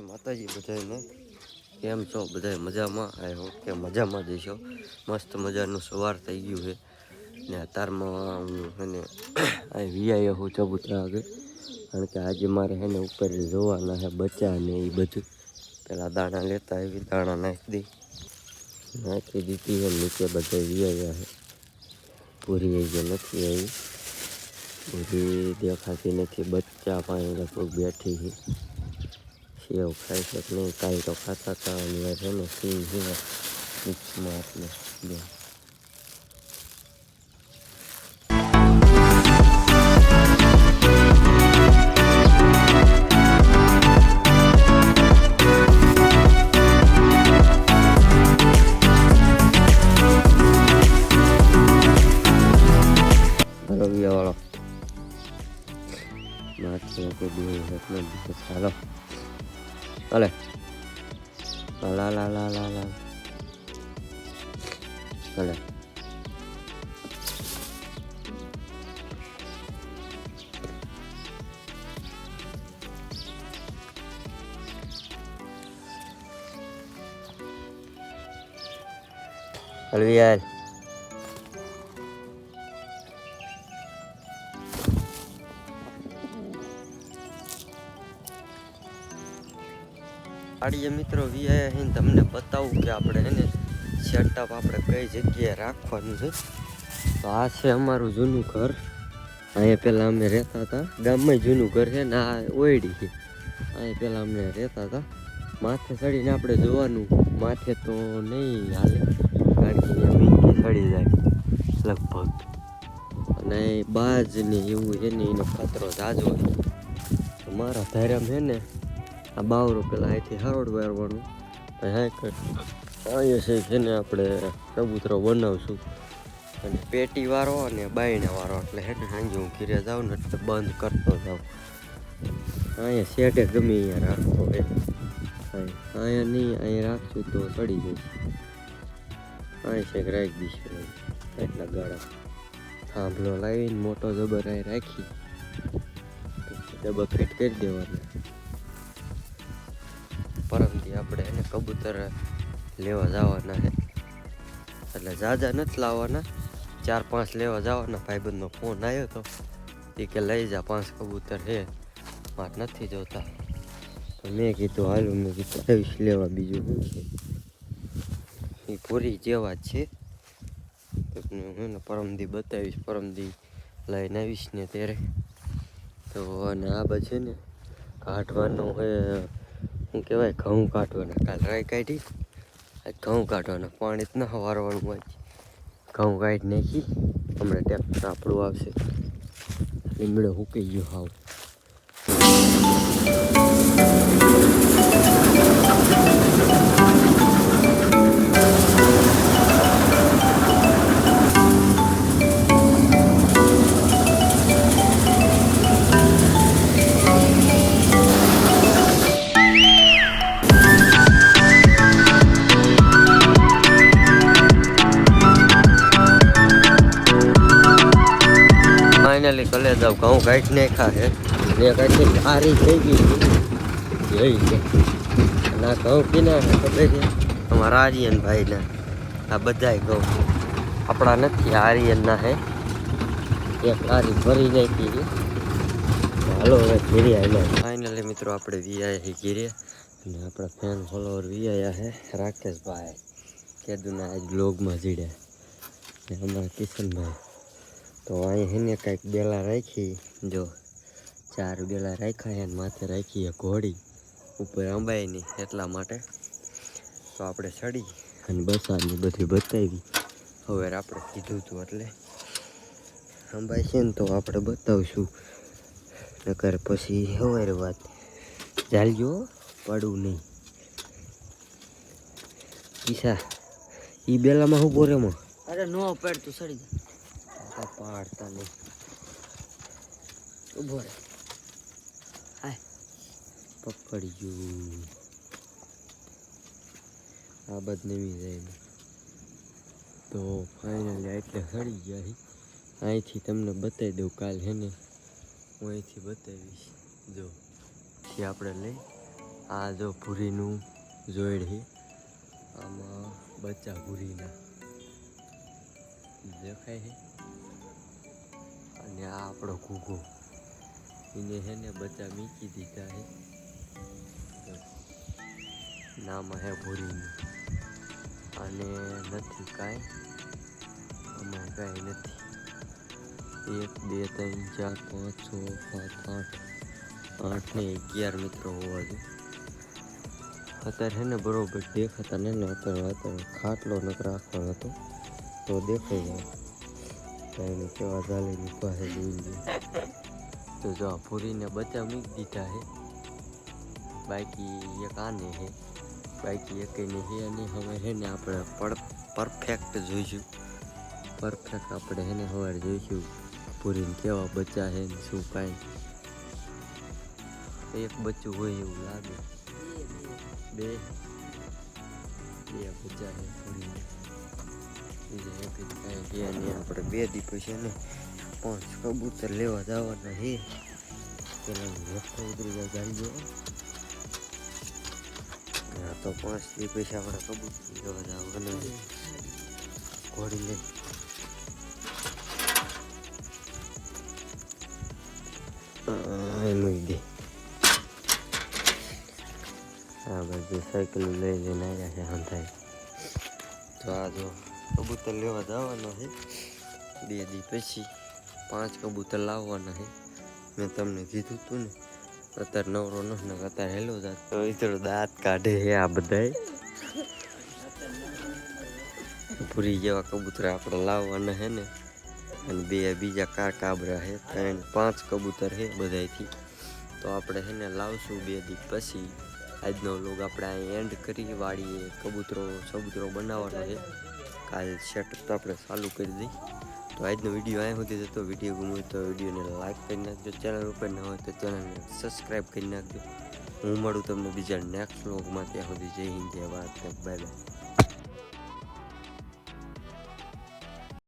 માતાજી બધાને કેમ છો? બધા મજામાં? આઈ હોપ કે મજામાં જઈશો. મસ્ત મજાનું સવાર થઈ ગયું છે ને અત્યારમાં હું એને અહીં વીઆઈ હું ચબૂતરા આગળ, કારણ કે આજે મારે એને ઉપર જોવાના છે બચ્ચા ને એ બધું. પેલા દાણા લેતા આવી, દાણા નાખી દીધી છે. નીચે બધા વીઆઈ છે. પૂરી જે નથી આવી, પૂરી દેખાતી નથી. બચ્ચા પાસે લગભગ બેઠી છે. સેવ ખાઈ છે કે નહીં કાંઈ તો ખાતા હતા. અને છે ને સિંહ છે મિક્સમાં એટલે બે વાળો માથે કે બે ચાલો હાલે લા લા લા લા લા હાલે હલવી યાર. આડીએ મિત્રો વીઆઈ અહીં તમને બતાવું કે આપણે એને સેટઅપ આપણે કઈ જગ્યાએ રાખવાનું છે. તો આ છે અમારું જૂનું ઘર. અહીંયા પહેલાં અમે રહેતા હતા. ગામમાં જૂનું ઘર છે ને આ ઓયડી છે. અહીંયા પહેલાં અમે રહેતા હતા. માથે ચડીને આપણે જોવાનું. માથે તો નહીં હાલે, કારણ કે અહીંયા મીંકી ચડી જાય લગભગ. અને બાજ ને એવું છે ને એનો ખતરો જાજો. મારા ધાર્યામાં છે ને આ બાવરો પેલા અહીંથી હરોડ વારવાનું. અહીંયા છે ને આપણે કબૂતરો બનાવશું. અને પેટી વાળો અને બાયણા વાળો, એટલે હે ને સાંજે હું ઘીરે જાઉં ને એટલે બંધ કરતો જાઉં. અહીંયા શેડે ગમે અહીંયા રાખવો હોય. અહીંયા નહીં, અહીંયા રાખશું તો ચડી જઈશ. અહીં છે રાખી દઈશું એટલા ગાળા. થાંભલો લાવીને મોટો જબર અહીં રાખી ડબ્બા ફિટ કરી દેવાના. પરમથી આપણે એને કબૂતર લેવા જવાના છે. એટલે ઝાઝા નથી લાવવાના, 4-5 લેવા જવાના. ભાઈબંધનો ફોન આવ્યો હતો એ કે લઈ જા 5 કબૂતર છે, મારે નથી જોતા. તો મેં કીધું હાલું, મેં કીધું આવીશ લેવા. બીજું શું છે, એ પૂરી જેવા જ છે. હું ને પરમદી બતાવીશ, પરમદી લઈને આવીશ ને ત્યારે. તો અને આ બાજુ છે ને કાઢવાનો હોય, શું કહેવાય, ઘઉં કાઢવાના. કાલ રાઈ કાઢી, ઘઉં કાઢવાના. પાણી જ ન વારવાનું હોય. ઘઉં કાઢી નાખી હમણાં ટ્રેક્ટર આપણું આવશે. લીમડો સૂકી ગયો હાવ. ફાઇનલી કલે જાવ ઘઉં કાઢી નાખ્યા છે. ને કાઢી સારી થઈ ગઈ જોઈ છે. અને આ ઘઉં પીના છે ખબર છે અમારા આર્યન ભાઈના. આ બધાય ઘઉં આપણા નથી, આર્યનના છે. એક લારી ભરી નાખી છે. હાલો હવે ઘીરે આવ્યા. ફાઇનલી મિત્રો આપણે વીઆઈ ઘીરે. અને આપણા ફેન ફોલોવર વીઆયા છે રાકેશભાઈ કેદુના આજ બ્લોગમાં જીડ્યા. ને અમારા કિશનભાઈ. તો અહીં એને કંઈક બેલા રાખી, જો 4 બેલા રાખ્યા. એને માથે રાખીએ ઘોડી ઉપર અંબાઈની, એટલા માટે. તો આપણે ચડી અને બસાની બધી બતાવી. હવે આપણે કીધું હતું એટલે અંબાઈ છે ને તો આપણે બતાવશું. નકર પછી હવે વાત ચાલજો, પડવું નહીં. કિસ્સા એ બેલામાં શું બોરેમાં? અરે નો પેડ તું સડી જા. પાડતા નહીં, ઉભો રહે. હાય પકડ્યું. આ બધ નમી જાય તો ફાઇનલી એટલે સડી ગયા. અહીંથી તમને બતાવી દઉં કાલ હે ને હું અહીંથી બતાવીશ. જો થી આપણે લઈ આ જો ભૂરીનું જોઈડ છે. આમાં બચ્ચા ભૂરીના દેખાય છે. અને આ આપણો ઘૂઘો એને હે ને બચ્ચા મીકી દીધા છે. નામ હે ભૂરીનું. અને નથી કાંઈ આમાં કાંઈ નથી. 1 2 3 4 5 6 7 8 ને 11 મિત્રો હોવા જોઈએ. અત્યારે હે ને બરોબર દેખાતા ને અત્યારે ખાટલો નક રાખવાનો હતો તો દેખાઈ જાય એને કેવા ઝાલીની પાસે જોઈ લે. તો જો આ પૂરીને બચ્ચા મૂકી દીધા છે. બાકી એક આને છે, બાકી એકને છે નહીં. હવે છે ને આપણે પરફેક્ટ જોઈશું. પરફેક્ટ આપણે છે ને સવારે જોઈશું પૂરીને કેવા બચ્ચા છે ને શું કાંઈ. એક બચ્ચું હોય એવું લાગે. બે બચ્ચા છે પૂરીને. બીજા એક કાંઈ છે નહીં. આપણે 2 દી પછી ને 5 કબૂતર લેવા જવાના છે. પેલા રસ્તો ઉતરી જાય ગાડી હા તો 5 દી પછી આપણે કબૂતર લેવા જવાના છે. ઘોડી લઈ એનું દે. હા બધી સાયકલ લઈ લઈને આવ્યા છે હંધાઈ. તો આ જો કબૂતર લેવા જવાના છે. 2 દી પછી 5 કબૂતર લાવવાના છે. મેં તમને કીધું હતું ને. અત્યારે નવરો નથી ને અત્યારે હેલો જાત તો થોડું દાંત કાઢે છે આ બધાય. પૂરી જેવા કબૂતર આપણે લાવવાના છે ને. અને 2 બીજા કાબરા છે. 3 5 કબૂતર છે બધાયથી. તો આપણે છે ને લાવશું 2 દી પછી. આજનો વ્લોગ આપણે અહીં એન્ડ કરી વાળીએ કબૂતરો બનાવવાનો છે. કાલ સેટઅપ તો આપણે ચાલુ કરી દઈ. તો આજનો વિડીયો અહીં સુધી જતો. વિડીયો ગમ્યો તો વિડીયોને લાઈક કરી નાખજો. ચેનલ ઉપર ન હોય તો ચેનલને સબસ્ક્રાઈબ કરી નાખજો. હું મળું તમને બીજા નેક્સ્ટ વ્લોગમાં. ત્યાં સુધી જય હિન્દ જય ભારત. Bye bye.